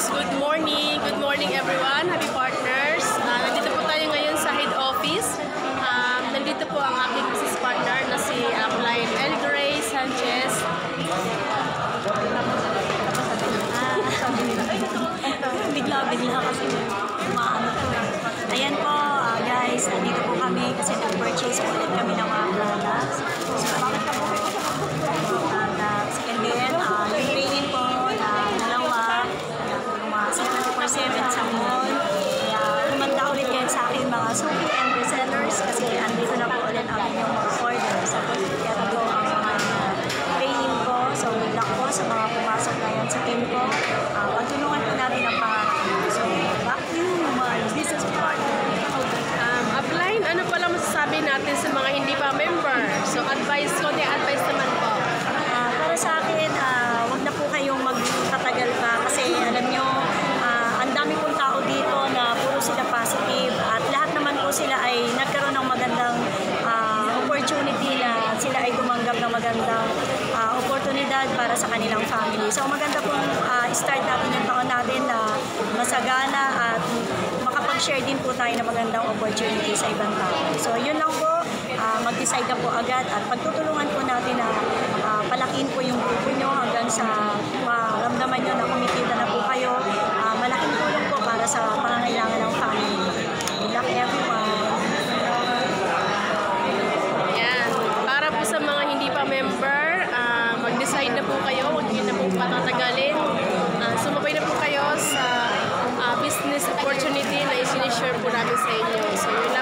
guys, good morning everyone, happy partners. Nandito po tayo ngayon sa head office. Nandito po ang aking business partner na si Upline Elgray Sanchez. Bigla kasi maano to. Ayan po guys, nandito po kami kasi nag-purchase ulit kami ng mga products. And then, yung training po na dalawa, mga 7 sa mall. Kaya kumanda ulit kayo sa akin mga suki and resellers kasi andito na po ulit ang inyong mga orders. Kaya po ang mga training ko. So, good luck po sa mga pumasok ngayon sa team ko. Pagtulungan po natin ang pangarap ko. So, back to you, my business partner. Upline, ano pala masasabi natin sa mga hindi pa member? So, advice naman po. Para sa akin, wag na po kayong magtatagal pa kasi alam nyo, ang dami pong tao dito na puro sila positive at lahat naman po sila ay nagkaroon ng magandang opportunity na sila ay gumanggap ng magandang oportunidad para sa kanilang family. So maganda pong start natin yung taon natin na masagana at makapag-share din po tayo ng magandang opportunity sa ibang tao. So yun lang po, mag-decide na po agad at pagtutulungan po natin na palakihin po yung grupo nyo hanggang sa maramdaman nyo na kumitita na po kayo. Malaking tulong po para sa pangangailangan ng family. Good luck everyone! Ayan. Para po sa mga hindi pa member, mag-decide na po kayo, huwag nyo na po patatagalin. Sumabay na po kayo sa business opportunity na isinishare po namin sa inyo. So, yun